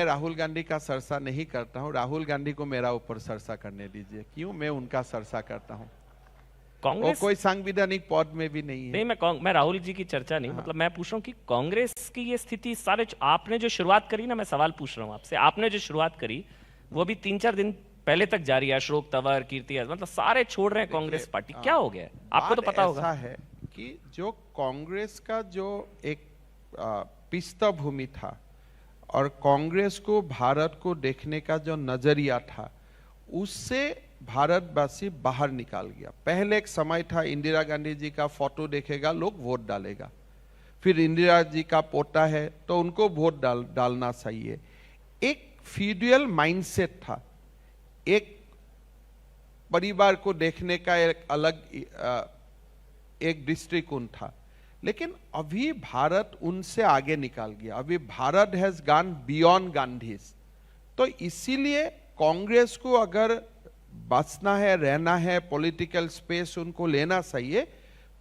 राहुल गांधी का सरसा नहीं करता हूं, राहुल गांधी को मेरा ऊपर सरसा करने दीजिए। क्यों मैं उनका सरसा करता हूं? वो कोई सांविधानिक पद में भी नहीं है। नहीं, मैं राहुल जी की चर्चा नहीं, मतलब मैं पूछ रहा हूँ कि कांग्रेस की ये स्थिति सारे, आपने जो शुरुआत करी ना, मैं सवाल पूछ रहा हूँ आपसे, आपने जो शुरुआत करी वो भी 3-4 दिन पहले तक जारी है। अशोक तंवर, कीर्ति, मतलब सारे छोड़ रहे हैं कांग्रेस पार्टी, क्या हो गया? आपको तो पता होगा। ऐसा है कि जो कांग्रेस का जो एक पृष्ठभूमि था और कांग्रेस को भारत को देखने का जो नजरिया था, उससे भारतवासी बाहर निकाल गया। पहले एक समय था इंदिरा गांधी जी का फोटो देखेगा लोग वोट डालेगा, फिर इंदिरा जी का पोता है तो उनको वोट डालना चाहिए। एक फ्यूडल माइंडसेट था, एक परिवार को देखने का एक अलग एक दृष्टिकोण था। लेकिन अभी भारत उनसे आगे निकल गया। अभी Bharat has gone beyond Gandhi's. तो इसीलिए कांग्रेस को अगर बचना है, रहना है, पॉलिटिकल स्पेस उनको लेना चाहिए,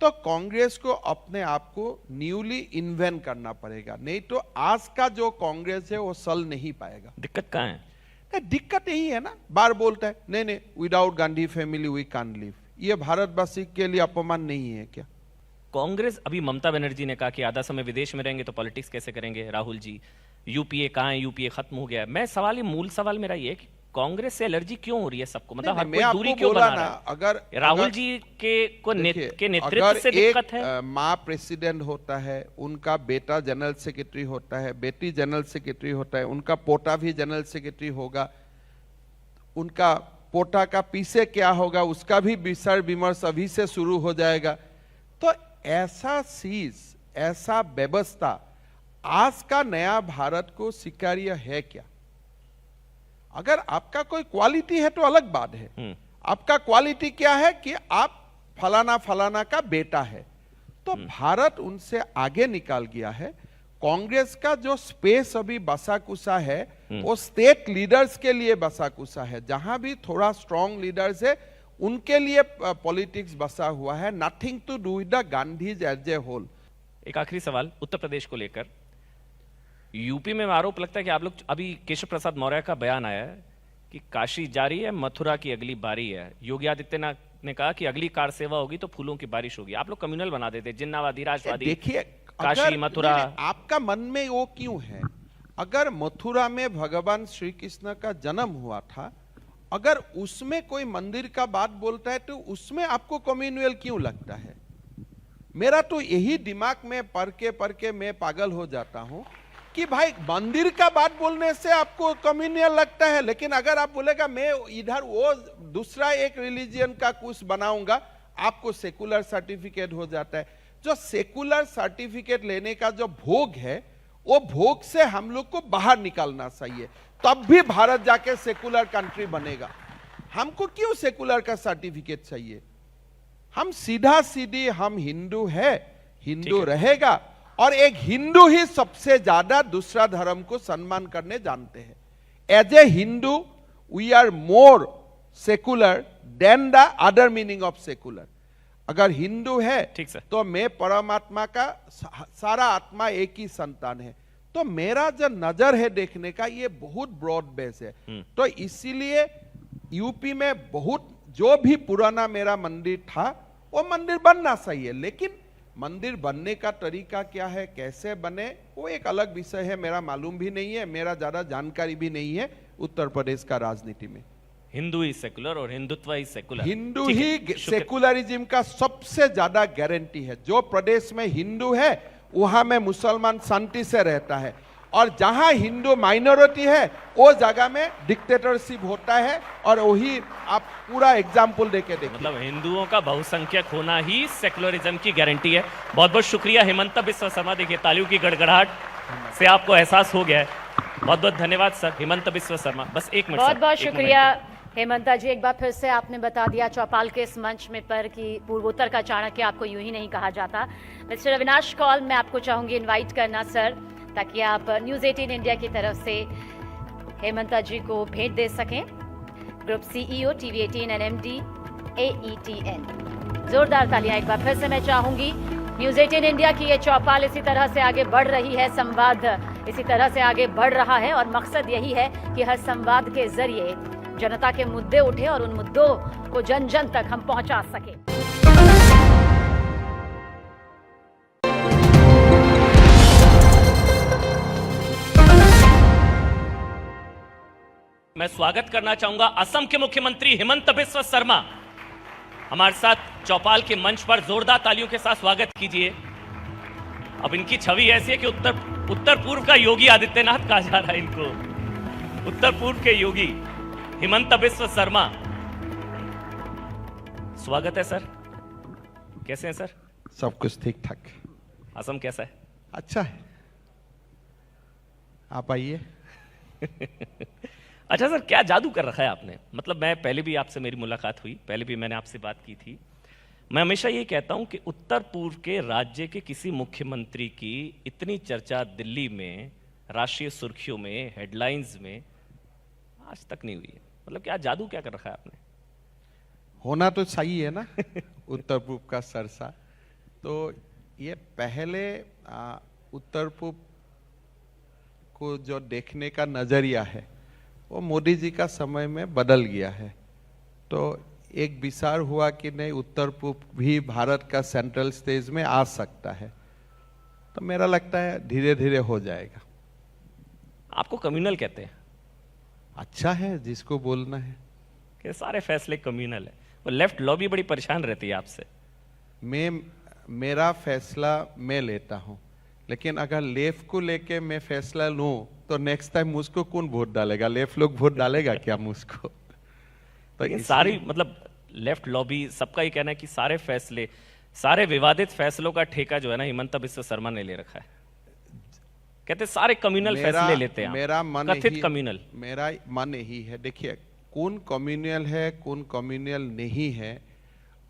तो कांग्रेस को अपने आप को न्यूली इन्वेंट करना पड़ेगा, नहीं तो आज का जो कांग्रेस है वो चल नहीं पाएगा। दिक्कत कहाँ है? दिक्कत यही है ना, बार बोलता है नहीं without Gandhi family we can't live. ये भारतवासी के लिए अपमान नहीं है क्या? कांग्रेस, अभी ममता बनर्जी ने कहा कि आधा समय विदेश में रहेंगे तो पॉलिटिक्स कैसे करेंगे। राहुल जी, यूपीए कहाँ है? यूपीए खत्म हो गया है। मैं सवाल, मूल सवाल मेरा ये है कि कांग्रेस से एलर्जी क्यों हो रही है सबको? मतलब हर कोई दूरी क्यों बना रहा है? अगर राहुल जी के नेतृत्व से दिक्कत है। माँ प्रेसिडेंट होता है, उनका बेटा जनरल सेक्रेटरी होता है, बेटी जनरल सेक्रेटरी होता है, उनका पोता भी जनरल सेक्रेटरी होगा, उनका पोता का पीछे क्या होगा उसका भी विचार विमर्श अभी से शुरू हो जाएगा। तो ऐसा चीज, ऐसा व्यवस्था आज का नया भारत को स्वीकार्य है क्या? अगर आपका कोई क्वालिटी है तो अलग बात है। आपका क्वालिटी क्या है कि आप फलाना फलाना का बेटा है, तो भारत उनसे आगे निकल गया है। कांग्रेस का जो स्पेस अभी बसा कुसा है वो स्टेट लीडर्स के लिए बसा कुसा है। जहां भी थोड़ा स्ट्रॉन्ग लीडर्स है उनके लिए पॉलिटिक्स बसा हुआ है, nothing to do with the Gandhis as a whole. एक आखिरी सवाल उत्तर प्रदेश को लेकर। यूपी में आरोप लगता है कि आप लोग, अभी केशव प्रसाद मौर्य का बयान आया है कि काशी जारी है, मथुरा की अगली बारी है। योगी आदित्यनाथ ने कहा कि अगली कार सेवा होगी तो फूलों की बारिश होगी। आप लोग कम्युनल बना देते, जिन्नावादी, राजवादी। देखिए, काशी मथुरा, आपका मन में वो क्यों है? अगर मथुरा में भगवान श्री कृष्ण का जन्म हुआ था, अगर उसमें कोई मंदिर का बात बोलता है तो उसमें आपको कम्युनल क्यों लगता है? मेरा तो यही दिमाग में पढ़ के मैं पागल हो जाता हूं कि भाई मंदिर का बात बोलने से आपको कम्युनल लगता है, लेकिन अगर आप बोलेगा मैं इधर वो दूसरा एक रिलीजियन का कुछ बनाऊंगा, आपको सेकुलर सर्टिफिकेट हो जाता है। जो सेकुलर सर्टिफिकेट लेने का जो भोग है, वो भोग से हम लोग को बाहर निकालना चाहिए, तब भी भारत जाके सेकुलर कंट्री बनेगा। हमको क्यों सेकुलर का सर्टिफिकेट चाहिए? हम सीधा सीधी हम हिंदू है, हिंदू रहेगा, और एक हिंदू ही सबसे ज्यादा दूसरा धर्म को सम्मान करने जानते हैं। As a Hindu we are more secular than the other meaning of secular. अगर हिंदू है तो मैं परमात्मा का सारा आत्मा एक ही संतान है। तो मेरा जो नजर है देखने का ये बहुत ब्रॉड बेस है। तो इसीलिए यूपी में बहुत जो भी पुराना मेरा मंदिर था वो मंदिर बनना चाहिए, लेकिन मंदिर बनने का तरीका क्या है, कैसे बने, वो एक अलग विषय है। मेरा मालूम भी नहीं है, मेरा ज्यादा जानकारी भी नहीं है उत्तर प्रदेश का राजनीति में। हिंदू ही सेकुलर और हिंदुत्व ही सेकुलर। हिंदू ही सेकुलरिज्म का सबसे ज्यादा गारंटी है। जो प्रदेश में हिंदू है वहां में मुसलमान शांति से रहता है, और जहां हिंदू माइनॉरिटी है वो जगह में डिक्टेटरशिप होता है। और वही आप पूरा एग्जाम्पल देके देखिए। मतलब हिंदुओं का बहुसंख्यक होना ही सेकुलरिज्म की गारंटी है। बहुत बहुत शुक्रिया हेमंत बिस्वा शर्मा। देखिए तालियों की गड़गड़ाहट से आपको एहसास हो गया है। बहुत बहुत धन्यवाद सर, हेमंत बिस्वा शर्मा। बस एक मिनट। बहुत बहुत शुक्रिया हेमंता जी। एक बार फिर से आपने बता दिया चौपाल के इस मंच में पर कि पूर्वोत्तर का चाणक्य आपको यूं ही नहीं कहा जाता। मिस्टर अविनाश कौल, मैं आपको चाहूंगी इनवाइट करना सर, ताकि आप न्यूज़ 18 इंडिया की तरफ से हेमंता जी को भेंट दे सकें। Group CEO TV 18 NMD AETN। जोरदार तालियां एक बार फिर से मैं चाहूंगी। न्यूज़ 18 इंडिया की ये चौपाल इसी तरह से आगे बढ़ रही है। संवाद इसी तरह से आगे बढ़ रहा है और मकसद यही है कि हर संवाद के जरिए जनता के मुद्दे उठे और उन मुद्दों को जन जन तक हम पहुंचा सके। मैं स्वागत करना चाहूंगा असम के मुख्यमंत्री हिमंत बिस्वा शर्मा। हमारे साथ चौपाल के मंच पर जोरदार तालियों के साथ स्वागत कीजिए। अब इनकी छवि ऐसी है कि उत्तर पूर्व का योगी आदित्यनाथ कहा जा रहा है इनको। उत्तर पूर्व के योगी हिमंत बिस्वा शर्मा, स्वागत है सर। कैसे हैं सर? सब कुछ ठीक ठाक। असम कैसा है? अच्छा है, आप आइए। अच्छा सर, क्या जादू कर रखा है आपने? मतलब मैं पहले भी आपसे मेरी मुलाकात हुई, पहले भी मैंने आपसे बात की थी। मैं हमेशा ये कहता हूं कि उत्तर पूर्व के राज्य के किसी मुख्यमंत्री की इतनी चर्चा दिल्ली में, राष्ट्रीय सुर्खियों में, हेडलाइंस में आज तक नहीं हुई है। मतलब क्या जादू क्या कर रखा है आपने? होना तो सही है ना। उत्तर पूर्व का सरसा। तो ये पहले उत्तर पूर्व को जो देखने का नजरिया है वो मोदी जी का समय में बदल गया है। तो एक विचार हुआ कि नहीं, उत्तर पूर्व भी भारत का सेंट्रल स्टेज में आ सकता है। तो मेरा लगता है धीरे धीरे हो जाएगा। आपको कम्युनल कहते हैं? अच्छा है, जिसको बोलना है। कि सारे फैसले कम्युनल है। वो लेफ्ट लॉबी बड़ी परेशान रहती है आपसे। मेरा फैसला मैं लेता हूं, लेकिन अगर लेफ्ट को लेके मैं फैसला लूं तो नेक्स्ट टाइम मुझको कौन वोट डालेगा? लेफ्ट लोग वोट डालेगा क्या मुझको? तो सारी मतलब लेफ्ट लॉबी सबका ही कहना है कि सारे फैसले, सारे विवादित फैसलों का ठेका जो है ना हिमंत बिस्वा शर्मा ने ले रखा है। कहते सारे कम्युनल फैसले लेते हैं। मेरा मन कथित कम्युनल। मेरा मन यही है, देखिए कौन कम्युनल है कौन कम्युनल नहीं है,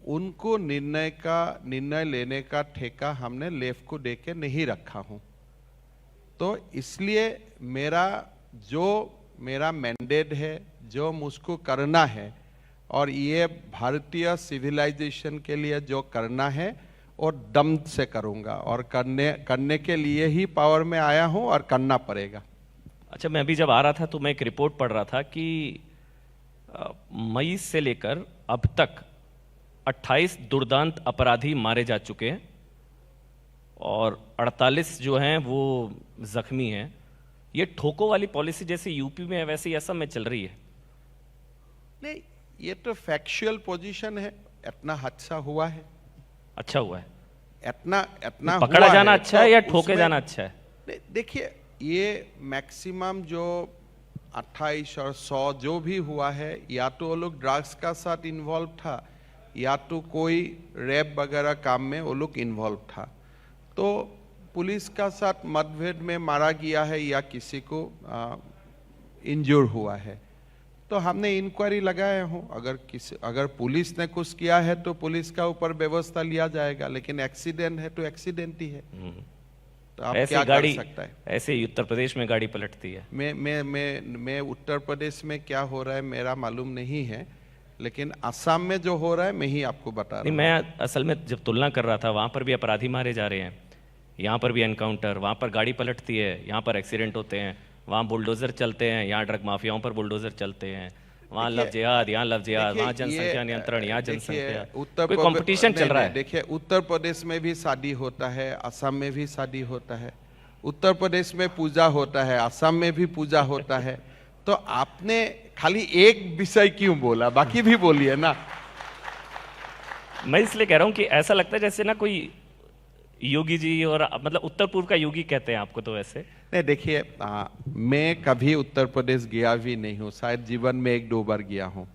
उनको निर्णय लेने का ठेका हमने लेफ्ट को देके नहीं रखा हूं। तो इसलिए मेरा मैंडेट है, जो मुझको करना है, और ये भारतीय सिविलाइजेशन के लिए जो करना है और दम से करूंगा, और करने के लिए ही पावर में आया हूं और करना पड़ेगा। अच्छा, मैं अभी जब आ रहा था तो मैं एक रिपोर्ट पढ़ रहा था कि मई से लेकर अब तक 28 दुर्दांत अपराधी मारे जा चुके हैं और 48 जो हैं वो जख्मी हैं। ये ठोको वाली पॉलिसी जैसे यूपी में है वैसे ही असम में चल रही है। नहीं, ये तो फैक्चुअल पोजीशन है। इतना हादसा हुआ है। अच्छा हुआ है? इतना पकड़ा जाना अच्छा है या ठोके जाना अच्छा है? देखिए, ये मैक्सिमम जो 28 और 100 जो भी हुआ है, या तो वो लोग ड्रग्स का साथ इन्वॉल्व था, या तो कोई रेप वगैरह काम में वो लोग इन्वॉल्व था। तो पुलिस का साथ मतभेद में मारा गया है या किसी को इंजूर हुआ है, तो हमने इंक्वायरी लगाया हूं। अगर पुलिस ने कुछ किया है तो पुलिस का ऊपर व्यवस्था लिया जाएगा, लेकिन एक्सीडेंट है तो एक्सीडेंट ही है। तो आप क्या कर सकता है? ऐसे ही उत्तर प्रदेश में गाड़ी पलटती है। मैं उत्तर प्रदेश में क्या हो रहा है मेरा मालूम नहीं है, लेकिन असम में जो हो रहा है मैं ही आपको बता रहा हूं। मैं असल में जब तुलना कर रहा था, वहां पर भी अपराधी मारे जा रहे हैं, यहाँ पर भी एनकाउंटर, वहां पर गाड़ी पलटती है, यहाँ पर एक्सीडेंट होते हैं, वहाँ बुलडोजर चलते हैं, यहाँ ड्रग माफियाओं पर बुलडोजर चलते हैं, वहाँ लव जिहाद, यहाँ लव जिहाद, वहाँ जनसंख्या नियंत्रण, यहाँ जनसंख्या, कोई कंपटीशन चल रहा है। देखिए, उत्तर प्रदेश में भी शादी होता है, असम में भी शादी होता है। उत्तर प्रदेश में पूजा होता है, असम में भी पूजा होता है। तो आपने खाली एक विषय क्यों बोला? बाकी भी बोलिए ना। मैं इसलिए कह रहा हूँ कि ऐसा लगता है जैसे ना कोई योगी जी, और मतलब उत्तर पूर्व का योगी कहते हैं आपको तो वैसे नहीं। देखिए, मैं कभी उत्तर प्रदेश गया भी नहीं हूँ, शायद जीवन में 1-2 बार गया हूँ।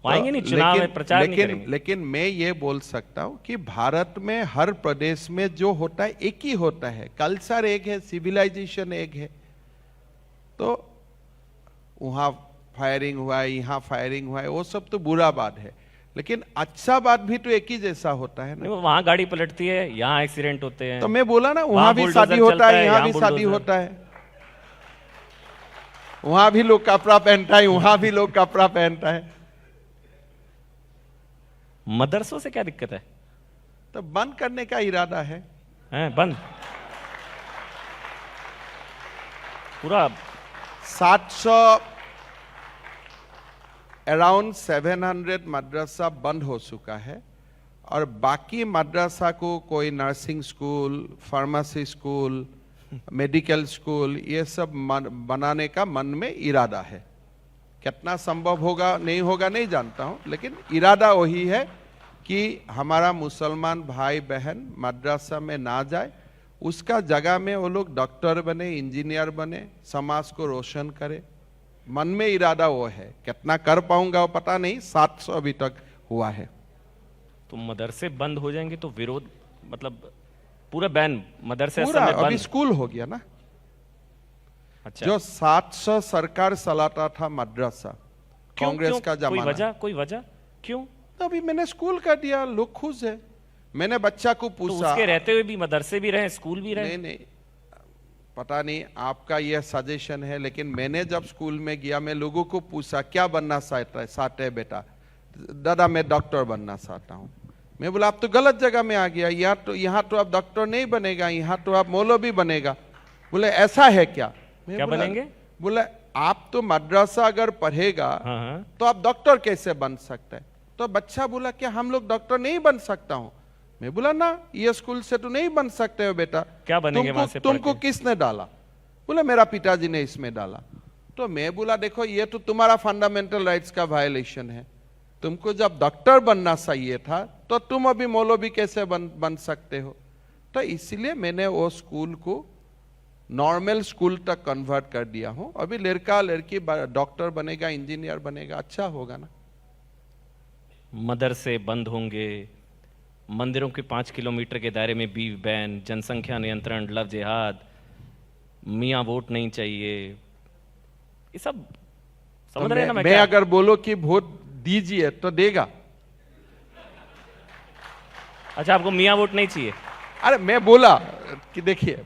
आएंगे नहीं, चुनाव में प्रचार नहीं करेंगे। लेकिन मैं ये बोल सकता हूँ कि भारत में हर प्रदेश में जो होता है एक ही होता है, कल्चर एक है, सिविलाइजेशन एक है। तो वहाँ फायरिंग हुआ है, यहाँ फायरिंग हुआ है, वो सब तो बुरा बात है, लेकिन अच्छा बात भी तो एक ही जैसा होता है ना। वहां गाड़ी पलटती है, यहाँ एक्सीडेंट होते हैं। तो मैं बोला ना, वहां भी शादी होता है, यहाँ भी शादी होता है, वहां भी लोग कपड़ा पहनता है, वहां भी लोग कपड़ा पहनता है। मदरसों से क्या दिक्कत है? तो बंद करने का इरादा है। बंद? पूरा 700 अराउंड 700 मदरसा बंद हो चुका है और बाकी मदरसा को कोई nursing school, pharmacy school, medical school ये सब बनाने का मन में इरादा है। कितना संभव होगा नहीं होगा नहीं जानता हूं, लेकिन इरादा वही है कि हमारा मुसलमान भाई बहन मदरसा में ना जाए, उसका जगह में वो लोग डॉक्टर बने, इंजीनियर बने, समाज को रोशन करे। मन में इरादा वो है, कितना कर पाऊंगा वो पता नहीं। 700 अभी तक हुआ है। तो मदरसे बंद हो जाएंगे तो विरोध मतलब पूरा बैन मदरसे पूरा असम में अभी बंद। स्कूल हो गया ना। अच्छा, जो 700 सरकार चलाता था मदरसा, क्यों कांग्रेस क्यों? का कोई जमाना। कोई वजह क्यों? तो अभी मैंने स्कूल कर दिया, लोग खुश है। मैंने बच्चा को तो पूछा, उसके रहते हुए भी मदरसे भी रहे, स्कूल भी रहे। नहीं नहीं पता नहीं आपका यह सजेशन है, लेकिन मैंने जब स्कूल में गया मैं लोगों को पूछा क्या बनना चाहते है बेटा? दादा मैं डॉक्टर बनना चाहता हूँ। मैं बोला आप तो गलत जगह में आ गया, यहाँ तो आप डॉक्टर नहीं बनेगा, यहाँ तो आप मौलवी बनेगा। बोले ऐसा है क्या? मैं क्या बोला, बनेंगे? बोले आप तो मदरसा अगर पढ़ेगा हाँ, हाँ। तो आप डॉक्टर कैसे बन सकते हैं? तो बच्चा बोला क्या हम लोग डॉक्टर नहीं बन सकता हूँ? मैं बोला ना, ये स्कूल से तो नहीं बन सकते हो बेटा। क्या बनेंगे वहां से पढ़ तुमको के? किसने डाला? बोले मेरा पिताजी ने इसमें डाला। तो मैं बोला देखो ये तो तुम्हारा फंडामेंटल राइट्स का वायलेशन है। तुमको जब डॉक्टर बनना चाहिए था तो तुम अभी मौलवी कैसे बन सकते हो? तो इसलिए मैंने वो स्कूल को नॉर्मल स्कूल तक कन्वर्ट कर दिया हूं। अभी लड़का लड़की डॉक्टर बनेगा, इंजीनियर बनेगा, अच्छा होगा ना। मदरसे बंद होंगे, मंदिरों के 5 किलोमीटर के दायरे में बीफ बैन, जनसंख्या नियंत्रण, लव जिहाद, मियाँ वोट नहीं चाहिए, ये सब तो समझ रहे हैं ना? मैं क्या? अगर बोलो कि वोट दीजिए तो देगा। अच्छा, आपको मियाँ वोट नहीं चाहिए? अरे मैं बोला कि देखिए,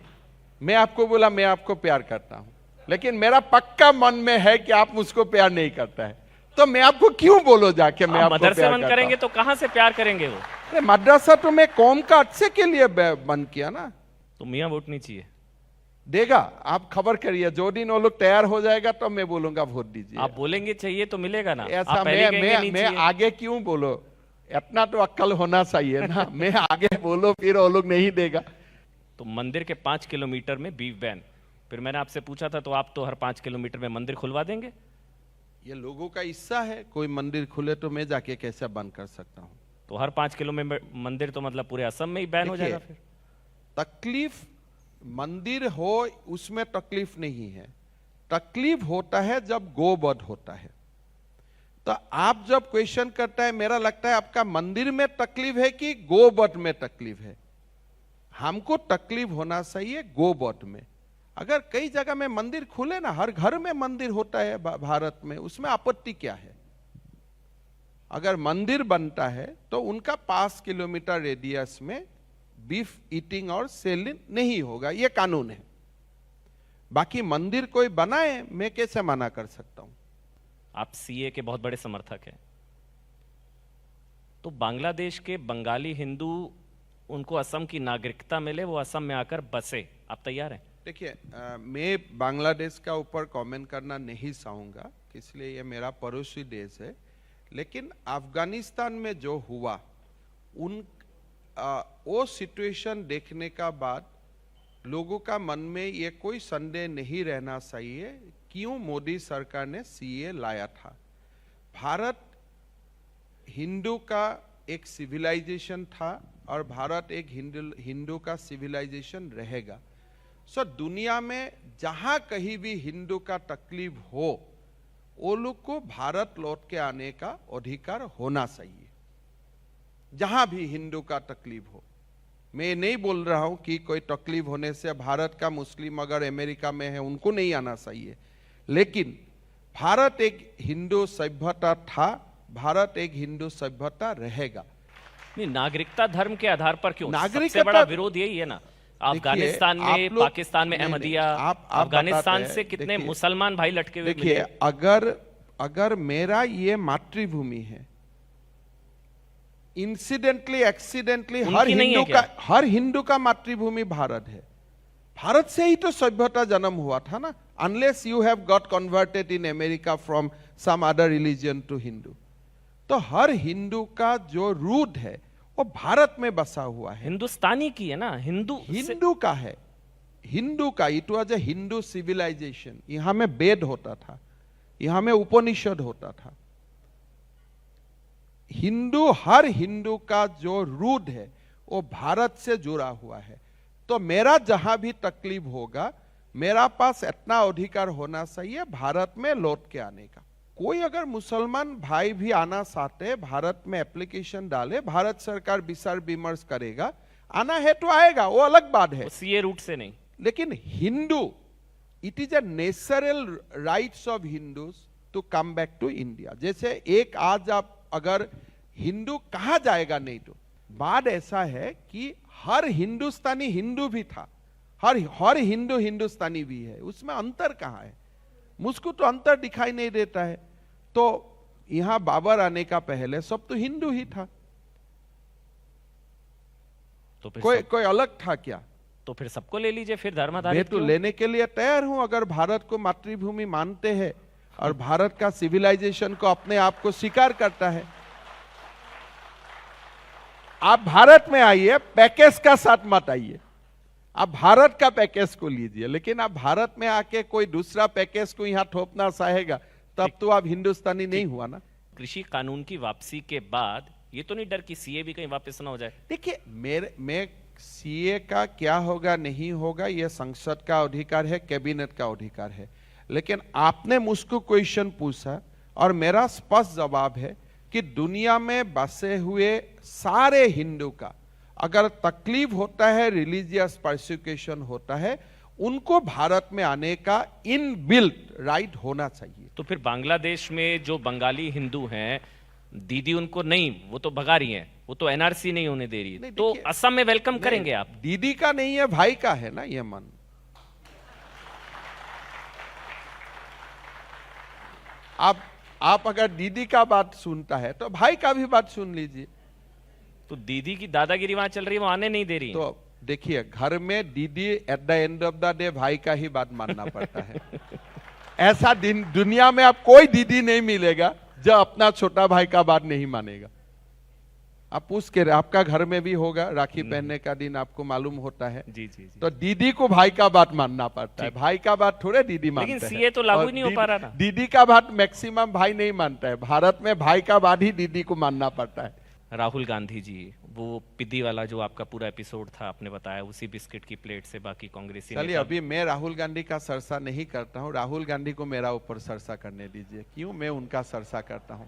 मैं आपको बोला मैं आपको प्यार करता हूं, लेकिन मेरा पक्का मन में है कि आप मुझको प्यार नहीं करता है, तो मैं आपको क्यों बोलो जाके मैं आपको मदरसे प्यार बंद करता करेंगे हूं? तो कहां से प्यार करेंगे वो? अरे मदरसा तो मैं कौम का अच्छे के लिए बंद किया ना। तो मियाँ वोट नहीं चाहिए? देगा, आप खबर करिए, जो दिन वो लोग तैयार हो जाएगा तो मैं बोलूंगा वोट दीजिए। आप बोलेंगे चाहिए तो मिलेगा ना। ऐसा आप पहले कहेंगे नहीं मैं चाहिए। आगे क्यों बोलो? इतना तो अक्ल होना चाहिए ना। मैं आगे बोलो फिर वो लोग नहीं देगा। तो मंदिर के 5 किलोमीटर में बीफ बैन। फिर मैंने आपसे पूछा था तो आप तो हर 5 किलोमीटर में मंदिर खुलवा देंगे? ये लोगों का हिस्सा है, कोई मंदिर खुले तो मैं जाके कैसे बंद कर सकता हूं? तो हर 5 किलोमीटर मंदिर तो मतलब पूरे असम में ही बैन हो देखिए, जाएगा फिर? तकलीफ मंदिर हो उसमें तकलीफ नहीं है। तकलीफ होता है जब गोवध होता है। तो आप जब क्वेश्चन करता है, मेरा लगता है आपका मंदिर में तकलीफ है कि गोवध में तकलीफ है। हमको तकलीफ होना चाहिए गोवध में। अगर कई जगह में मंदिर खुले ना, हर घर में मंदिर होता है भारत में, उसमें आपत्ति क्या है? अगर मंदिर बनता है तो उनका 5 किलोमीटर रेडियस में बीफ ईटिंग और सेलिंग नहीं होगा, यह कानून है। बाकी मंदिर कोई बनाए, मैं कैसे मना कर सकता हूं? आप सीए के बहुत बड़े समर्थक हैं, तो बांग्लादेश के बंगाली हिंदू, उनको असम की नागरिकता मिले, वो असम में आकर बसे, आप तैयार हैं? देखिए, मैं बांग्लादेश का ऊपर कमेंट करना नहीं चाहूंगा, इसलिए ये मेरा पड़ोसी देश है। लेकिन अफगानिस्तान में जो हुआ, वो सिचुएशन देखने का बाद लोगों का मन में ये कोई संदेह नहीं रहना चाहिए क्यों मोदी सरकार ने सीए लाया था। भारत हिंदू का एक सिविलाइजेशन था और भारत एक हिंदू का सिविलाइजेशन रहेगा। सो दुनिया में जहां कहीं भी हिंदू का तकलीफ हो, वो लोग को भारत लौट के आने का अधिकार होना चाहिए, जहां भी हिंदू का तकलीफ हो। मैं नहीं बोल रहा हूं कि कोई तकलीफ होने से भारत का मुस्लिम अगर अमेरिका में है उनको नहीं आना चाहिए, लेकिन भारत एक हिंदू सभ्यता था, भारत एक हिंदू सभ्यता रहेगा। नहीं, नागरिकता धर्म के आधार पर क्यों? नागरिकता- सबसे बड़ा विरोध यही है ना। अफगानिस्तान में, पाकिस्तान में अहमदिया, अफगानिस्तान से कितने मुसलमान भाई लटके हुए देखिए, मिले। अगर मेरा ये मातृभूमि है, इंसिडेंटली एक्सीडेंटली हर हिंदू का मातृभूमि भारत है। भारत से ही तो सभ्यता जन्म हुआ था ना। unless you have got converted in America from some other religion to Hindu. तो हर हिंदू का जो रूट है वो भारत में बसा हुआ है, हिंदुस्तानी की है ना, हिंदू का है, हिंदू का। It was a Hindu civilization. यहां में वेद होता था, यहां में उपनिषद होता था। हिंदू, हर हिंदू का जो रूट है वो भारत से जुड़ा हुआ है। तो मेरा जहां भी तकलीफ होगा, मेरा पास इतना अधिकार होना चाहिए भारत में लौट के आने का। कोई अगर मुसलमान भाई भी आना चाहते हैं, भारत में एप्लीकेशन डाले, भारत सरकार विचार विमर्श करेगा, आना है तो आएगा, वो अलग बात है, सीए रूट से नहीं। लेकिन Hindu, it is a natural rights of Hindus to come back to India. जैसे एक आज आप अगर हिंदू कहा जाएगा नहीं, तो बात ऐसा है कि हर हिंदुस्तानी हिंदू भी था, हर हिंदू हिंदुस्तानी भी है, उसमें अंतर कहां है? मुझको तो अंतर दिखाई नहीं देता है। तो यहां बाबर आने का पहले सब तो हिंदू ही था, तो फिर कोई अलग था क्या? तो फिर सबको ले लीजिए, फिर धर्म मैं आधारित तो क्यों? लेने के लिए तैयार हूं, अगर भारत को मातृभूमि मानते हैं और भारत का सिविलाइजेशन को अपने आप को स्वीकार करता है। आप भारत में आइए, पैकेज का साथ मत आइए, आप भारत का पैकेज को लीजिए। लेकिन आप भारत में आके कोई दूसरा पैकेज को यहां थोपना चाहेगा, तब तो आप हिंदुस्तानी नहीं हुआ ना। कृषि कानून की वापसी के बाद ये तो नहीं डर कि सीए भी कहीं वापस ना हो जाए? देखिए, मैं सीए का क्या होगा नहीं होगा ये संसद का अधिकार है, कैबिनेट का अधिकार है। लेकिन आपने मुझको क्वेश्चन पूछा और मेरा स्पष्ट जवाब है कि दुनिया में बसे हुए सारे हिंदू का अगर तकलीफ होता है, रिलीजियस परसिक्यूशन होता है, उनको भारत में आने का इनबिल्ट राइट होना चाहिए। तो फिर बांग्लादेश में जो बंगाली हिंदू हैं, दीदी उनको नहीं, वो तो भगा रही हैं, वो तो एनआरसी नहीं होने दे रही, तो असम में वेलकम करेंगे आप? दीदी का नहीं है, भाई का है ना ये मन। आप अगर दीदी का बात सुनता है तो भाई का भी बात सुन लीजिए। तो दीदी की दादागिरी वहां चल रही है, वो आने नहीं दे रही। तो देखिए, घर में दीदी at the end of the day भाई का ही बात मानना पड़ता है। ऐसा दुनिया में आप कोई दीदी नहीं मिलेगा जो अपना छोटा भाई का बात नहीं मानेगा। आप पूछ के, आपका घर में भी होगा, राखी पहनने का दिन आपको मालूम होता है। जी जी जी। तो दीदी को भाई का बात मानना पड़ता है, भाई का बात थोड़े दीदी मानते हैं। लेकिन सीए तो लागू नहीं हो पा रहा ना। दीदी का बात मैक्सिमम भाई नहीं मानता है, भारत में भाई का बात ही दीदी को मानना पड़ता है। राहुल गांधी जी, वो पिद्दी वाला जो आपका पूरा एपिसोड था, आपने बताया उसी बिस्किट की प्लेट से बाकी कांग्रेसी चलिए, अभी मैं राहुल गांधी का सरसा नहीं करता हूं, राहुल गांधी को मेरा ऊपर सरसा करने दीजिए। क्यों मैं उनका सरसा करता हूं?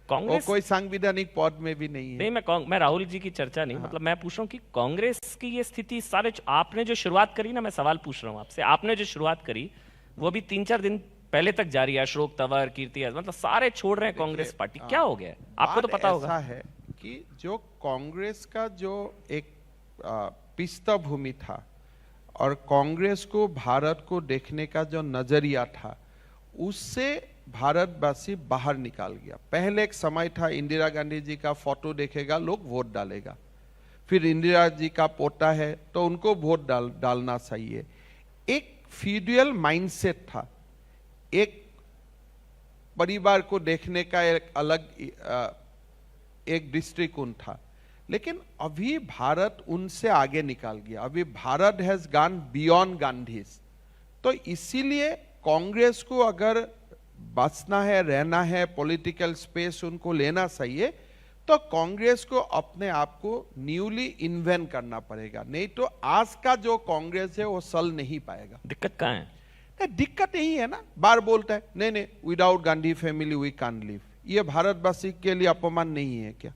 कांग्रेस कोई संवैधानिक पद में भी नहीं है। नहीं, मैं राहुल जी की चर्चा नहीं, मतलब मैं पूछ रहा हूँ कि कांग्रेस की ये स्थिति, सारे आपने जो शुरुआत करी ना, मैं सवाल पूछ रहा हूँ आपसे, आपने जो शुरुआत करी वो अभी 3-4 दिन पहले तक जारी है। अशोक तंवर, कीर्ति, मतलब सारे छोड़ रहे हैं कांग्रेस पार्टी, क्या हो गया? आपको तो पता होगा। ऐसा है कि जो कांग्रेस का जो एक पृष्ठभूमि था और कांग्रेस को भारत को देखने का जो नजरिया था, उससे भारतवासी बाहर निकाल गया। पहले एक समय था, इंदिरा गांधी जी का फोटो देखेगा लोग वोट डालेगा, फिर इंदिरा जी का पोता है तो उनको वोट डालना चाहिए। एक फ्यूडल माइंडसेट था, एक परिवार को देखने का एक अलग एक दृष्टिकोण था। लेकिन अभी भारत उनसे आगे निकल गया, अभी Bharat has gone beyond Gandhi's. तो इसीलिए कांग्रेस को अगर बचना है, रहना है, पॉलिटिकल स्पेस उनको लेना चाहिए, तो कांग्रेस को अपने आप को न्यूली इन्वेंट करना पड़ेगा, नहीं तो आज का जो कांग्रेस है वो चल नहीं पाएगा। दिक्कत कहाँ है? दिक्कत यही है ना, बार बोलता है नहीं, without Gandhi family we can't live. ये भारतवासी के लिए अपमान नहीं है क्या?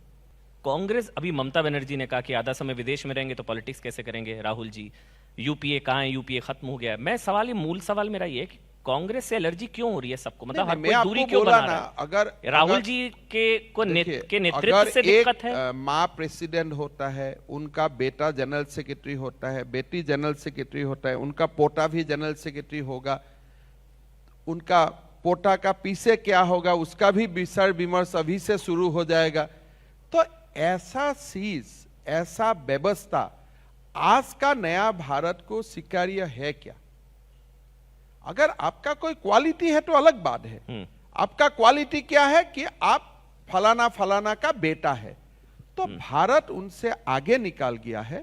कांग्रेस, अभी ममता बनर्जी ने कहा कि आधा समय विदेश में रहेंगे तो पॉलिटिक्स कैसे करेंगे। राहुल जी, यूपीए कहाँ है? यूपीए खत्म हो गया है। मैं सवाल, मूल सवाल मेरा ये है कि कांग्रेस से एलर्जी क्यों हो रही है सबको, मतलब हर कोई दूरी क्यों बना रहा है? अगर राहुल जी के नेतृत्व से दिक्कत है। माँ प्रेसिडेंट होता है, उनका बेटा जनरल सेक्रेटरी होता है, बेटी जनरल सेक्रेटरी होता है, उनका पोता भी जनरल सेक्रेटरी होगा, उनका पोता का पीछे क्या होगा उसका भी विचार विमर्श अभी से शुरू हो जाएगा। तो ऐसा चीज, ऐसा व्यवस्था आज का नया भारत को स्वीकार्य है क्या? अगर आपका कोई क्वालिटी है तो अलग बात है। आपका क्वालिटी क्या है कि आप फलाना फलाना का बेटा है, तो भारत उनसे आगे निकाल गया है।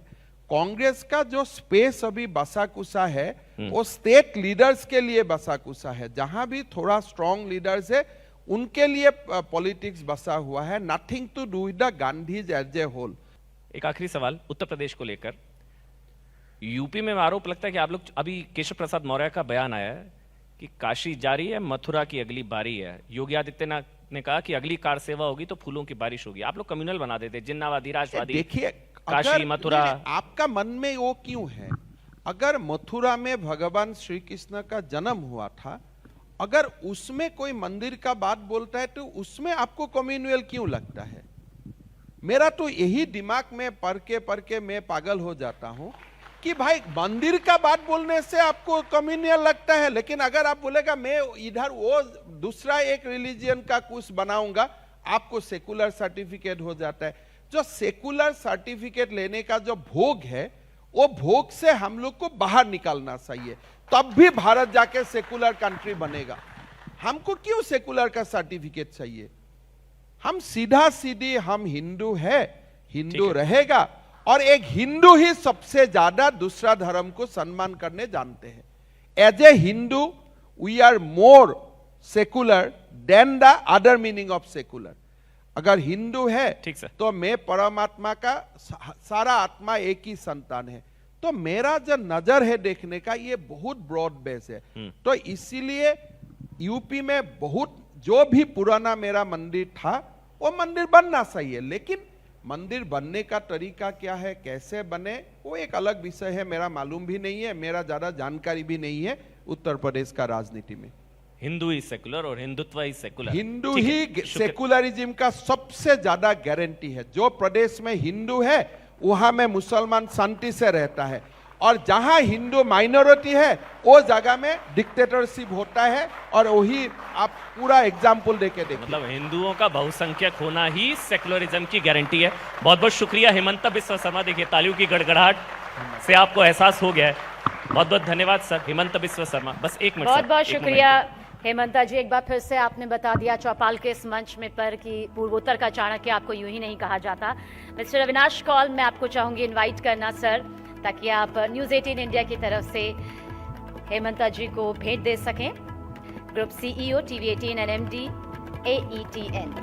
कांग्रेस का जो स्पेस अभी बसा कुसा है वो स्टेट लीडर्स के लिए बसा कुसा है। जहां भी थोड़ा स्ट्रॉन्ग लीडर्स है उनके लिए पॉलिटिक्स बसा हुआ है, nothing to do with the Gandhis as a whole. एक आखिरी सवाल उत्तर प्रदेश को लेकर। यूपी में आरोप लगता है कि आप लोग, अभी केशव प्रसाद मौर्य का बयान आया है कि काशी जारी है, मथुरा की अगली बारी है। योगी आदित्यनाथ ने कहा कि अगली कार सेवा होगी तो फूलों की बारिश होगी। आप लोग कम्युनल बना देते, जिन्नावादी, राजवादी। देखिए, काशी, मथुरा। आपका मन में वो क्यों है? अगर मथुरा में भगवान श्री कृष्ण का जन्म हुआ था, अगर उसमें कोई मंदिर का बात बोलता है तो उसमें आपको कम्युनल क्यों लगता है? मेरा तो यही दिमाग में पढ़ के मैं पागल हो जाता हूं कि भाई मंदिर का बात बोलने से आपको कम्युनल लगता है, लेकिन अगर आप बोलेगा मैं इधर वो दूसरा एक रिलीजियन का कुछ बनाऊंगा, आपको सेकुलर सर्टिफिकेट हो जाता है। जो सेकुलर सर्टिफिकेट लेने का जो भोग है, वो भोग से हम लोग को बाहर निकालना चाहिए, तब भी भारत जाके सेकुलर कंट्री बनेगा। हमको क्यों सेकुलर का सर्टिफिकेट चाहिए? हम सीधा सीधी हम हिंदू है, हिंदू रहेगा, और एक हिंदू ही सबसे ज्यादा दूसरा धर्म को सम्मान करने जानते हैं। As a Hindu we are more secular than the other meaning of secular. अगर हिंदू है तो मैं परमात्मा का सारा आत्मा एक ही संतान है, तो मेरा जो नजर है देखने का ये बहुत ब्रॉड बेस है। तो इसीलिए यूपी में बहुत जो भी पुराना मेरा मंदिर था वो मंदिर बनना चाहिए, लेकिन मंदिर बनने का तरीका क्या है, कैसे बने, वो एक अलग विषय है। मेरा मालूम भी नहीं है, मेरा ज्यादा जानकारी भी नहीं है उत्तर प्रदेश का राजनीति में। हिंदू ही सेकुलर और हिंदुत्व ही सेकुलर। हिंदू ही सेकुलरिज्म का सबसे ज्यादा गारंटी है। जो प्रदेश में हिंदू है वहां में मुसलमान शांति से रहता है, और जहां हिंदू माइनॉरिटी है वो जगह में डिक्टेटरशिप होता है। और वही आप पूरा एग्जाम्पल देके देखिए, मतलब हिंदुओं का बहुसंख्यक होना ही सेकुलरिज्म की गारंटी है। बहुत बहुत शुक्रिया हेमंत बिस्वा शर्मा। देखिए तालियों की गड़गड़ाहट से आपको एहसास हो गया है। बहुत बहुत धन्यवाद सर, हेमंत बिस्वा शर्मा। बस एक मिनट। बहुत बहुत शुक्रिया हेमंता जी। एक बार फिर से आपने बता दिया चौपाल के इस मंच में पर कि पूर्वोत्तर का चाणक्य आपको यूं ही नहीं कहा जाता। मिस्टर अविनाश कौल, मैं आपको चाहूंगी इनवाइट करना सर, ताकि आप न्यूज़ 18 इंडिया की तरफ से हेमंता जी को भेंट दे सकें। Group CEO TV 18 and MD AETN।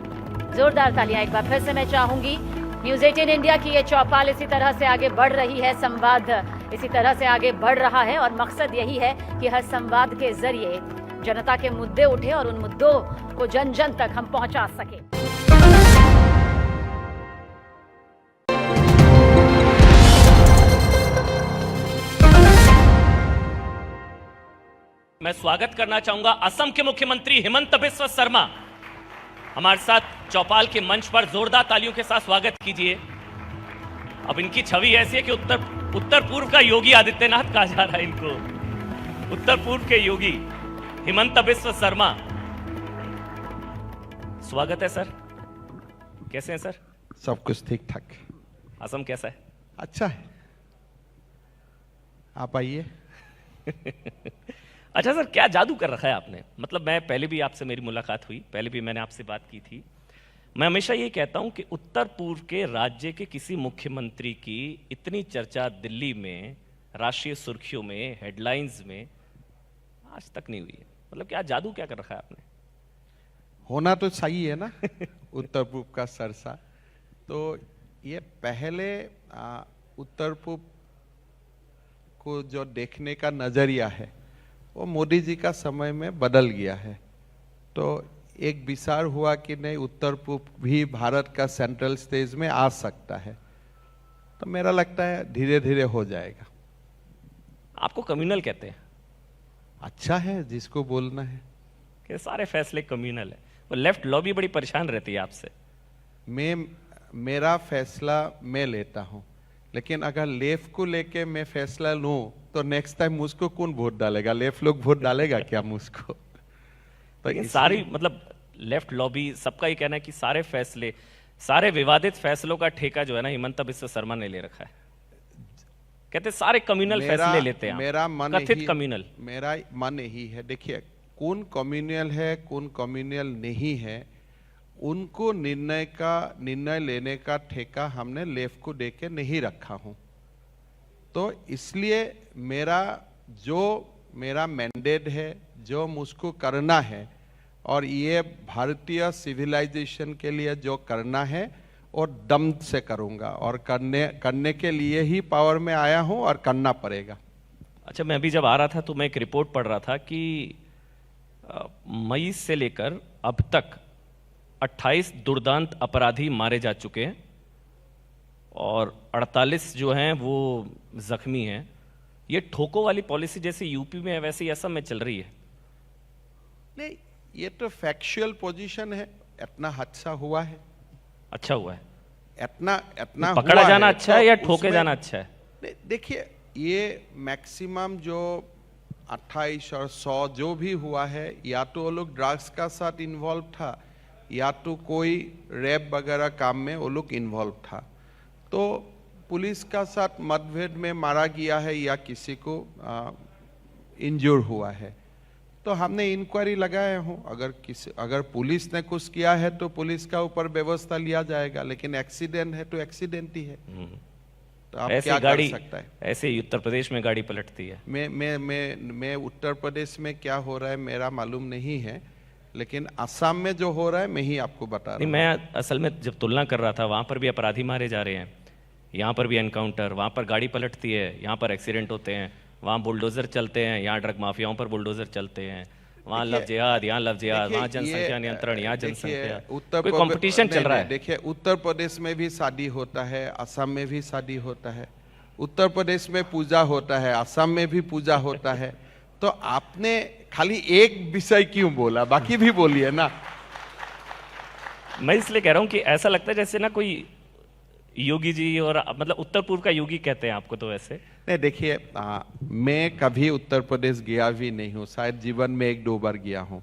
जोरदार तालियां एक बार फिर से मैं चाहूंगी। न्यूज़ 18 इंडिया की ये चौपाल इसी तरह से आगे बढ़ रही है, संवाद इसी तरह से आगे बढ़ रहा है, और मकसद यही है कि हर संवाद के जरिए जनता के मुद्दे उठे और उन मुद्दों को जन जन तक हम पहुंचा सके। मैं स्वागत करना चाहूंगा असम के मुख्यमंत्री हेमंत बिस्वा शर्मा। हमारे साथ चौपाल के मंच पर जोरदार तालियों के साथ स्वागत कीजिए। अब इनकी छवि ऐसी है कि उत्तर पूर्व का योगी आदित्यनाथ कहा जा रहा है इनको। उत्तर पूर्व के योगी हेमंत बिस्वा शर्मा, स्वागत है सर। कैसे हैं सर? सब कुछ ठीक ठाक। असम कैसा है? अच्छा है, आप आइए। अच्छा सर, क्या जादू कर रखा है आपने? मतलब मैं पहले भी आपसे मेरी मुलाकात हुई, पहले भी मैंने आपसे बात की थी। मैं हमेशा ये कहता हूं कि उत्तर पूर्व के राज्य के किसी मुख्यमंत्री की इतनी चर्चा दिल्ली में, राष्ट्रीय सुर्खियों में, हेडलाइंस में आज तक नहीं हुई है। मतलब क्या जादू क्या कर रखा है आपने? होना तो चाहिए है ना। उत्तर पूर्व का सरसा। तो ये पहले उत्तर पूर्व को जो देखने का नजरिया है वो मोदी जी का समय में बदल गया है। तो एक विचार हुआ कि नहीं, उत्तर पूर्व भी भारत का सेंट्रल स्टेज में आ सकता है। तो मेरा लगता है धीरे धीरे हो जाएगा। आपको कम्युनल कहते हैं? अच्छा है, जिसको बोलना है। कि सारे फैसले कम्युनल है। वो लेफ्ट लॉबी बड़ी परेशान रहती है आपसे। मेरा फैसला मैं लेता हूं, लेकिन अगर लेफ्ट को लेके मैं फैसला लूं तो नेक्स्ट टाइम मुझको कौन वोट डालेगा? लेफ्ट लोग वोट डालेगा क्या मुझको? तो सारी मतलब लेफ्ट लॉबी सबका ये कहना है कि सारे फैसले, सारे विवादित फैसलों का ठेका जो है ना, हेमंत बिस्वा शर्मा ने ले रखा है। कहते सारे कम्युनल फैसले लेते हैं आप। मेरा मन कथित कम्युनल। मेरा मन यही है, देखिए कौन कम्युनल है कौन कम्युनल नहीं है, उनको निर्णय लेने का ठेका हमने लेफ्ट को देके नहीं रखा हूं। तो इसलिए मेरा मैंडेट है, जो मुझको करना है, और ये भारतीय सिविलाइजेशन के लिए जो करना है और दम से करूंगा, और करने के लिए ही पावर में आया हूं और करना पड़ेगा। अच्छा, मैं अभी जब आ रहा था तो मैं एक रिपोर्ट पढ़ रहा था कि मई से लेकर अब तक 28 दुर्दांत अपराधी मारे जा चुके हैं और 48 जो हैं वो जख्मी हैं। ये ठोको वाली पॉलिसी जैसे यूपी में है वैसे ही असम में चल रही है। नहीं, ये तो फैक्चुअल पोजीशन है। इतना हादसा हुआ है, अच्छा हुआ है, इतना पकड़ा हुआ जाना है, अच्छा है या ठोके उसमें- जाना अच्छा है? नहीं, देखिए ये मैक्सिमम जो 28 और 100 जो भी हुआ है, या तो वो लोग ड्रग्स का साथ इन्वॉल्व था, या तो कोई रेप वगैरह काम में वो लोग इन्वॉल्व था। तो पुलिस का साथ मतभेद में मारा गया है या किसी को इंजूर हुआ है, तो हमने इंक्वायरी लगाए हूँ। अगर पुलिस ने कुछ किया है तो पुलिस का ऊपर व्यवस्था लिया जाएगा, लेकिन एक्सीडेंट है तो एक्सीडेंट ही है। तो आप ऐसे क्या गाड़ी कर सकता है? ऐसे ही उत्तर प्रदेश में गाड़ी पलटती है। मैं उत्तर प्रदेश में क्या हो रहा है मेरा मालूम नहीं है, लेकिन असम में जो हो रहा है मैं ही आपको बता नहीं, रहा हूँ। मैं असल में जब तुलना कर रहा था, वहां पर भी अपराधी मारे जा रहे हैं, यहाँ पर भी एनकाउंटर, वहां पर गाड़ी पलटती है, यहाँ पर एक्सीडेंट होते हैं, वहाँ बुलडोजर चलते हैं, यहाँ ड्रग माफियाओं पर बुलडोजर चलते हैं, वहाँ लव जिहाद, यहाँ लव जिहाद, देखिए, वहाँ जनसंख्या ये, नियंत्रण, यहाँ देखिए, जनसंख्या, कोई कंपटीशन चल रहा है। देखिए उत्तर प्रदेश में भी शादी होता है, असम में भी शादी होता है। उत्तर प्रदेश में पूजा होता है, असम में भी पूजा होता है। तो आपने खाली एक विषय क्यों बोला, बाकी भी बोलिए ना। मैं इसलिए कह रहा हूँ कि ऐसा लगता है जैसे ना कोई योगी जी, और मतलब उत्तर पूर्व का योगी कहते हैं आपको तो वैसे। नहीं, देखिए मैं कभी उत्तर प्रदेश गया भी नहीं हूँ, शायद जीवन में 1-2 बार गया हूँ।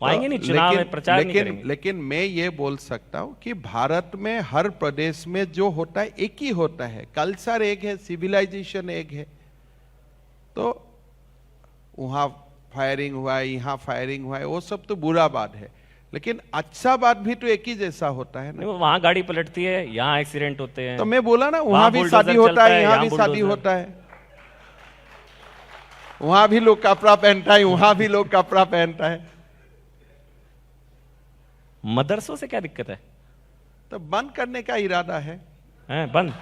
आएंगे नहीं, चुनाव में प्रचार नहीं करेंगे। लेकिन मैं ये बोल सकता हूँ कि भारत में हर प्रदेश में जो होता है एक ही होता है, कल्चर एक है, सिविलाइजेशन एक है। तो वहाँ फायरिंग हुआ है, यहाँ फायरिंग हुआ है, वो सब तो बुरा बात है, लेकिन अच्छा बात भी तो एक ही जैसा होता है ना। वहां गाड़ी पलटती है, यहाँ एक्सीडेंट होते हैं। तो मैं बोला ना, वहां वहाँ भी बुलडोजर शादी होता चलता है, है, यहाँ यहाँ भी शादी बुलडोजर। होता है, वहां भी लोग कपड़ा पहनता है, वहां भी लोग कपड़ा पहनता है। मदरसों से क्या दिक्कत है? तो बंद करने का इरादा है। हैं, बंद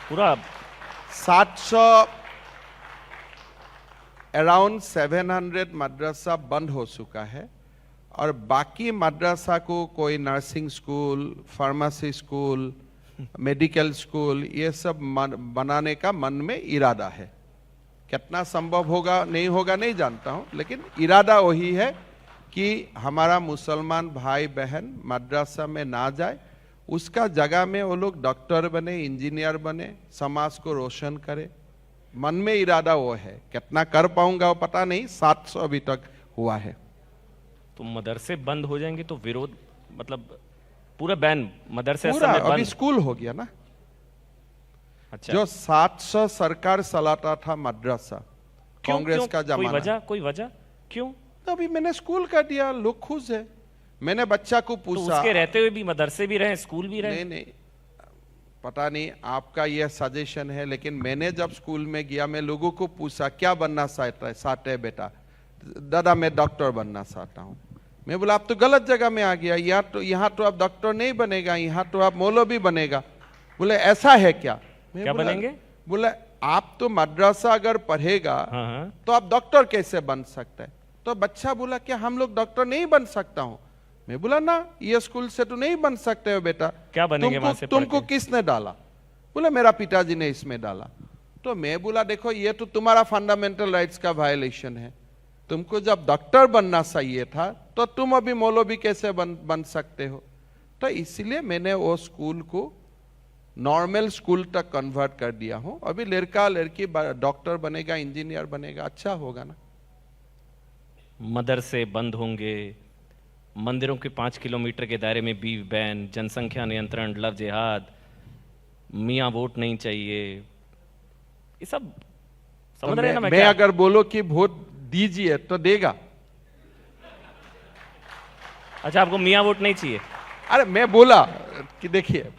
पूरा 700 अराउंड 700 मदरसा बंद हो चुका है, और बाकी मदरसा को कोई nursing school, pharmacy school, medical school, ये सब बनाने का मन में इरादा है। कितना संभव होगा नहीं होगा नहीं जानता हूं, लेकिन इरादा वही है कि हमारा मुसलमान भाई बहन मदरसा में ना जाए, उसका जगह में वो लोग डॉक्टर बने, इंजीनियर बने, समाज को रोशन करे। मन में इरादा वो है, कितना कर पाऊंगा वो पता नहीं। 700 अभी तक हुआ है। तो मदरसे बंद हो जाएंगे तो विरोध, मतलब पूरा बैन मदरसे पूरा असम में अभी बंद। स्कूल हो गया ना। अच्छा, जो 700 सरकार चलाता था मदरसा, क्यों कांग्रेस क्यों? का कोई जमाना। वजह क्यों? तो अभी मैंने स्कूल कर दिया, लोग खुश है। मैंने बच्चा को तो पूछा, उसके रहते हुए भी मदरसे भी रहे, स्कूल भी रहे। नहीं, पता नहीं आपका यह सजेशन है, लेकिन मैंने जब स्कूल में गया, मैं लोगों को पूछा क्या बनना चाहते है बेटा? दादा मैं डॉक्टर बनना चाहता हूँ। मैं बोला आप तो गलत जगह में आ गया, यहाँ तो आप डॉक्टर नहीं बनेगा, यहाँ तो आप मौलवी बनेगा। बोले ऐसा है क्या? मैं क्या बोला, बनेंगे? बोले आप तो मदरसा अगर पढ़ेगा हाँ, हाँ। तो आप डॉक्टर कैसे बन सकते हैं? तो बच्चा बोला क्या हम लोग डॉक्टर नहीं बन सकता हूँ? मैं बोला ना, ये स्कूल से तो नहीं बन सकते हो बेटा। क्या बनेंगे वहां से पढ़ तुमको के? किसने डाला? बोले मेरा पिताजी ने इसमें डाला। तो मैं बोला देखो ये तो तुम्हारा फंडामेंटल राइट्स का वायलेशन है। तुमको जब डॉक्टर बनना चाहिए था तो तुम अभी मौलवी कैसे बन सकते हो? तो इसलिए मैंने वो स्कूल को नॉर्मल स्कूल तक कन्वर्ट कर दिया हूं। अभी लड़का लड़की डॉक्टर बनेगा, इंजीनियर बनेगा, अच्छा होगा ना। मदरसे बंद होंगे, मंदिरों के 5 किलोमीटर के दायरे में बीफ बैन, जनसंख्या नियंत्रण, लव जिहाद, मियाँ वोट नहीं चाहिए, ये सब तो समझ रहे हैं ना मैं क्या? अगर बोलो कि वोट दीजिए तो देगा। अच्छा, आपको मियाँ वोट नहीं चाहिए? अरे मैं बोला कि देखिए,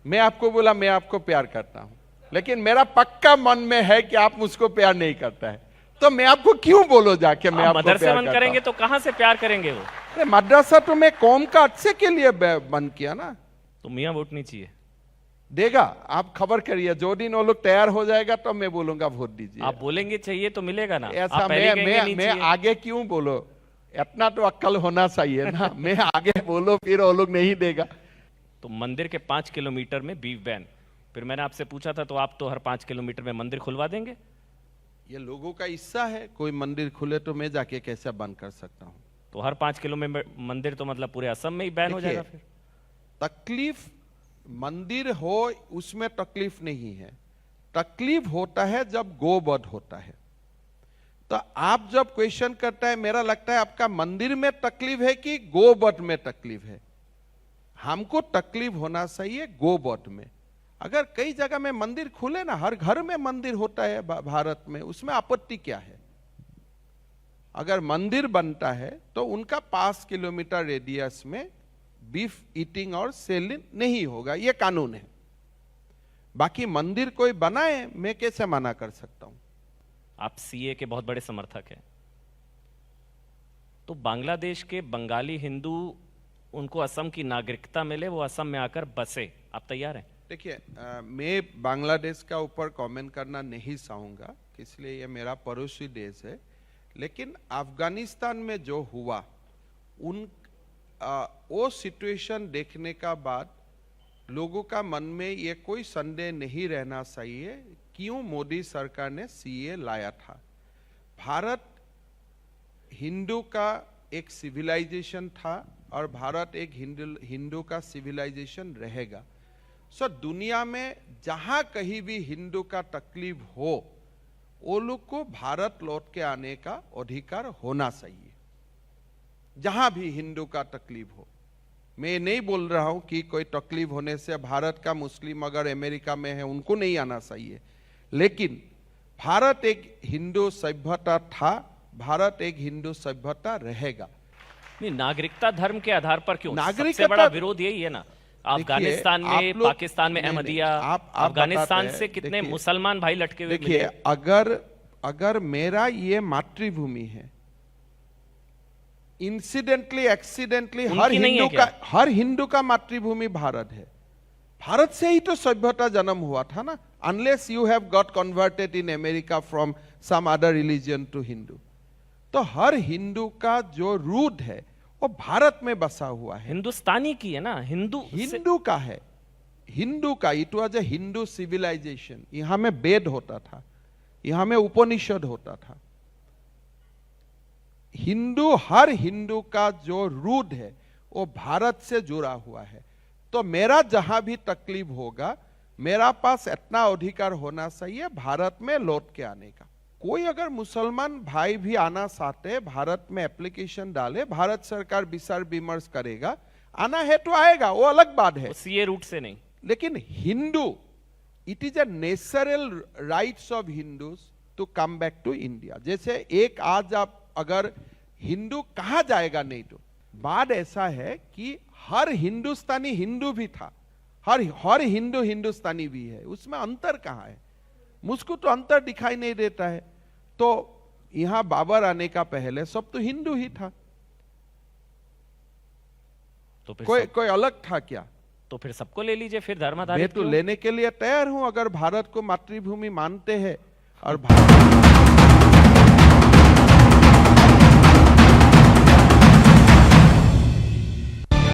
मैं आपको बोला मैं आपको प्यार करता हूं, लेकिन मेरा पक्का मन में है कि आप मुझको प्यार नहीं करता है, तो मैं आपको क्यों बोलो जाके मैं आप आपको मदरसे प्यार बंद करता करेंगे हूं? तो कहां से प्यार करेंगे वो? अरे मदरसा तो मैं कौम का अच्छे के लिए बंद किया ना। तो मियाँ वोट नहीं चाहिए? देगा, आप खबर करिए, जो दिन वो लोग तैयार हो जाएगा तो मैं बोलूंगा वोट दीजिए। आप बोलेंगे चाहिए तो मिलेगा ना। ऐसा आप पहले कहेंगे नहीं मैं चाहिए। आगे क्यों बोलो, इतना तो अक्ल होना चाहिए ना। मैं आगे बोलो फिर वो लोग नहीं देगा। तो मंदिर के 5 किलोमीटर में बीफ बैन, फिर मैंने आपसे पूछा था तो आप तो हर 5 किलोमीटर में मंदिर खुलवा देंगे। ये लोगों का हिस्सा है, कोई मंदिर खुले तो मैं जाके कैसे बंद कर सकता हूं? तो हर 5 किलोमीटर मंदिर तो मतलब पूरे असम में ही बैन हो देखिए, जाएगा फिर। तकलीफ मंदिर हो उसमें तकलीफ नहीं है, तकलीफ होता है जब गोवध होता है। तो आप जब क्वेश्चन करता है, मेरा लगता है आपका मंदिर में तकलीफ है कि गोवध में तकलीफ है। हमको तकलीफ होना चाहिए गोवध में। अगर कई जगह में मंदिर खुले ना, हर घर में मंदिर होता है भारत में, उसमें आपत्ति क्या है? अगर मंदिर बनता है तो उनका 5 किलोमीटर रेडियस में बीफ ईटिंग और सेलिंग नहीं होगा, यह कानून है। बाकी मंदिर कोई बनाए, मैं कैसे मना कर सकता हूं? आप सीए के बहुत बड़े समर्थक हैं, तो बांग्लादेश के बंगाली हिंदू, उनको असम की नागरिकता मिले, वो असम में आकर बसे, आप तैयार हैं? देखिए, मैं बांग्लादेश का ऊपर कमेंट करना नहीं चाहूंगा, इसलिए ये मेरा पड़ोसी देश है। लेकिन अफगानिस्तान में जो हुआ, वो सिचुएशन देखने का बाद लोगों का मन में ये कोई संदेह नहीं रहना चाहिए क्यों मोदी सरकार ने सीए लाया था। भारत हिंदू का एक सिविलाइजेशन था और भारत एक हिंदू का सिविलाइजेशन रहेगा। सो दुनिया में जहां कहीं भी हिंदू का तकलीफ हो, वो लोग को भारत लौट के आने का अधिकार होना चाहिए, जहां भी हिंदू का तकलीफ हो। मैं नहीं बोल रहा हूं कि कोई तकलीफ होने से भारत का मुस्लिम अगर अमेरिका में है उनको नहीं आना चाहिए, लेकिन भारत एक हिंदू सभ्यता था, भारत एक हिंदू सभ्यता रहेगा। नहीं, नागरिकता धर्म के आधार पर क्यों? नागरिकता सबसे बड़ा विरोध यही है ना। अफगानिस्तान आप में, लोग- पाकिस्तान में नहीं, अहमदिया, आप अफगानिस्तान बताते से हैं, कितने देखिए- मुसलमान भाई लटके हुए देखिए, मिले। अगर मेरा ये मातृभूमि है, इंसिडेंटली एक्सीडेंटली उनकी नहीं है क्या? हर हिंदू का मातृभूमि भारत है। भारत से ही तो सभ्यता जन्म हुआ था ना, unless you have got converted in America from some other religion to Hindu. तो हर हिंदू का जो रूट है वो भारत में बसा हुआ है, हिंदुस्तानी की है ना, हिंदू का है, हिंदू का। It was a Hindu civilization. यहां में वेद होता था, यहां में उपनिषद होता था। हिंदू, हर हिंदू का जो रूट है वो भारत से जुड़ा हुआ है। तो मेरा जहां भी तकलीफ होगा, मेरा पास इतना अधिकार होना चाहिए भारत में लौट के आने का। कोई अगर मुसलमान भाई भी आना चाहते, भारत में एप्लीकेशन डाले, भारत सरकार विचार विमर्श करेगा, आना है तो आएगा, वो अलग बात है, सीए रूट से नहीं। लेकिन Hindu, it is a natural rights of Hindus to come back to India. जैसे एक आज आप अगर हिंदू कहा जाएगा नहीं, तो बात ऐसा है कि हर हिंदुस्तानी हिंदू भी था, हर हिंदू हिंदुस्तानी भी है, उसमें अंतर कहां है? मुझको तो अंतर दिखाई नहीं देता है। तो यहां बाबर आने का पहले सब तो हिंदू ही था, तो फिर कोई अलग था क्या? तो फिर सबको ले लीजिए, फिर मैं धर्माधारित तो क्यों? लेने के लिए तैयार हूं, अगर भारत को मातृभूमि मानते हैं और भारत